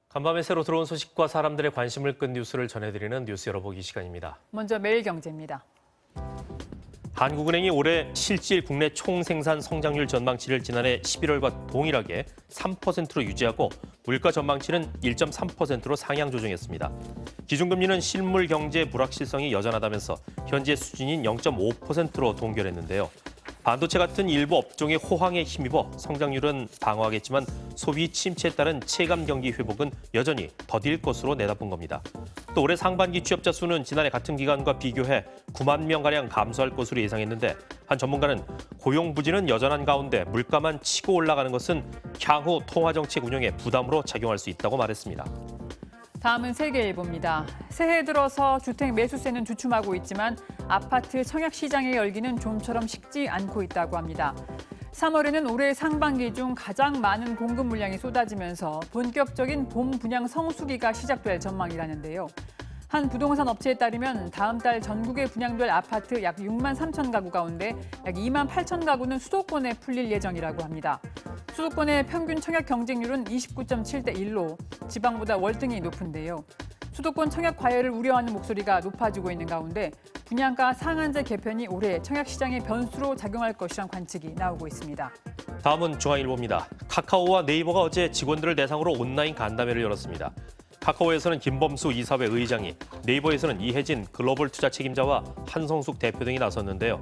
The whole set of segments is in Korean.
간밤에 새로 들어온 소식과 사람들의 관심을 끈 뉴스를 전해드리는 뉴스 열어보기 시간입니다. 먼저 매일경제입니다. 한국은행이 올해 실질 국내 총생산 성장률 전망치를 지난해 11월과 동일하게 3%로 유지하고 물가 전망치는 1.3%로 상향 조정했습니다. 기준금리는 실물 경제 불확실성이 여전하다면서 현재 수준인 0.5%로 동결했는데요. 반도체 같은 일부 업종의 호황에 힘입어 성장률은 방어하겠지만 소비 침체에 따른 체감 경기 회복은 여전히 더딜 것으로 내다본 겁니다. 또 올해 상반기 취업자 수는 지난해 같은 기간과 비교해 9만 명가량 감소할 것으로 예상했는데 한 전문가는 고용 부진은 여전한 가운데 물가만 치고 올라가는 것은 향후 통화정책 운영에 부담으로 작용할 수 있다고 말했습니다. 다음은 세계일보입니다. 새해 들어서 주택 매수세는 주춤하고 있지만 아파트 청약 시장의 열기는 좀처럼 식지 않고 있다고 합니다. 3월에는 올해 상반기 중 가장 많은 공급 물량이 쏟아지면서 본격적인 봄 분양 성수기가 시작될 전망이라는데요. 한 부동산 업체에 따르면 다음 달 전국에 분양될 아파트 약 6만 3천 가구 가운데 약 2만 8천 가구는 수도권에 풀릴 예정이라고 합니다. 수도권의 평균 청약 경쟁률은 29.7대 1로 지방보다 월등히 높은데요. 수도권 청약 과열을 우려하는 목소리가 높아지고 있는 가운데 분양가 상한제 개편이 올해 청약 시장의 변수로 작용할 것이란 관측이 나오고 있습니다. 다음은 중앙일보입니다. 카카오와 네이버가 어제 직원들을 대상으로 온라인 간담회를 열었습니다. 카카오에서는 김범수 이사회 의장이, 네이버에서는 이혜진 글로벌 투자 책임자와 한성숙 대표 등이 나섰는데요.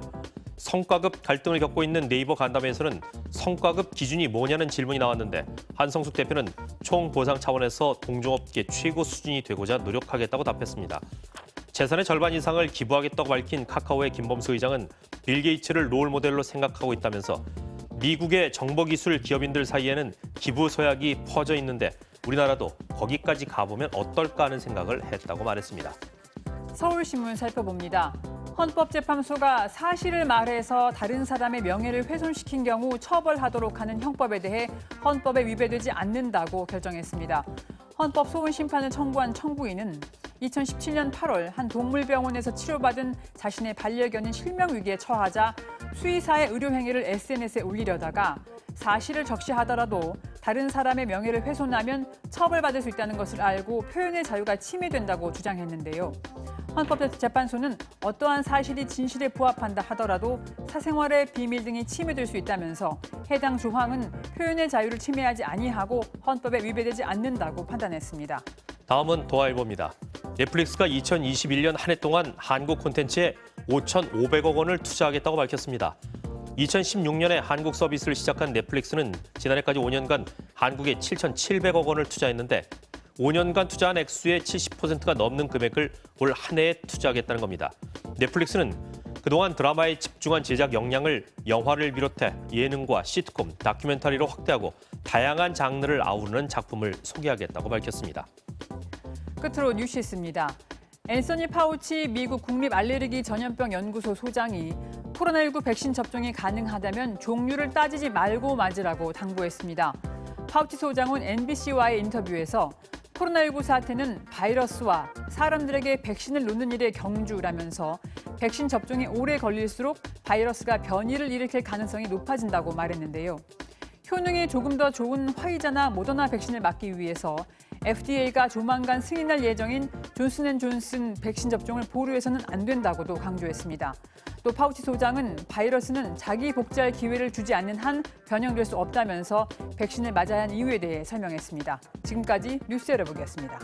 성과급 갈등을 겪고 있는 네이버 간담회에서는 성과급 기준이 뭐냐는 질문이 나왔는데 한성숙 대표는 총 보상 차원에서 동종업계 최고 수준이 되고자 노력하겠다고 답했습니다. 재산의 절반 이상을 기부하겠다고 밝힌 카카오의 김범수 의장은 빌 게이츠를 롤 모델로 생각하고 있다면서 미국의 정보기술 기업인들 사이에는 기부 서약이 퍼져 있는데 우리나라도 거기까지 가보면 어떨까 하는 생각을 했다고 말했습니다. 서울신문 살펴봅니다. 헌법재판소가 사실을 말해서 다른 사람의 명예를 훼손시킨 경우 처벌하도록 하는 형법에 대해 헌법에 위배되지 않는다고 결정했습니다. 헌법 소원 심판을 청구한 청구인은 2017년 8월 한 동물병원에서 치료받은 자신의 반려견이 실명 위기에 처하자 수의사의 의료 행위를 SNS에 올리려다가 사실을 적시하더라도 다른 사람의 명예를 훼손하면 처벌받을 수 있다는 것을 알고 표현의 자유가 침해된다고 주장했는데요. 헌법재판소는 어떠한 사실이 진실에 부합한다 하더라도 사생활의 비밀 등이 침해될 수 있다면서 해당 조항은 표현의 자유를 침해하지 아니하고 헌법에 위배되지 않는다고 판단했습니다. 다음은 도하일보입니다. 넷플릭스가 2021년 한 해 동안 한국 콘텐츠에 5,500억 원을 투자하겠다고 밝혔습니다. 2016년에 한국 서비스를 시작한 넷플릭스는 지난해까지 5년간 한국에 7,700억 원을 투자했는데 5년간 투자한 액수의 70%가 넘는 금액을 올 한 해에 투자하겠다는 겁니다. 넷플릭스는 그동안 드라마에 집중한 제작 역량을 영화를 비롯해 예능과 시트콤, 다큐멘터리로 확대하고 다양한 장르를 아우르는 작품을 소개하겠다고 밝혔습니다. 끝으로 뉴시스입니다. 앤서니 파우치 미국 국립알레르기 전염병 연구소 소장이 코로나19 백신 접종이 가능하다면 종류를 따지지 말고 맞으라고 당부했습니다. 파우치 소장은 NBC와의 인터뷰에서 코로나19 사태는 바이러스와 사람들에게 백신을 놓는 일의 경주라면서 백신 접종이 오래 걸릴수록 바이러스가 변이를 일으킬 가능성이 높아진다고 말했는데요. 효능이 조금 더 좋은 화이자나 모더나 백신을 맞기 위해서 FDA가 조만간 승인할 예정인 존슨앤존슨 백신 접종을 보류해서는 안 된다고도 강조했습니다. 또 파우치 소장은 바이러스는 자기 복제할 기회를 주지 않는 한 변형될 수 없다면서 백신을 맞아야 하는 이유에 대해 설명했습니다. 지금까지 뉴스 열어보기였습니다.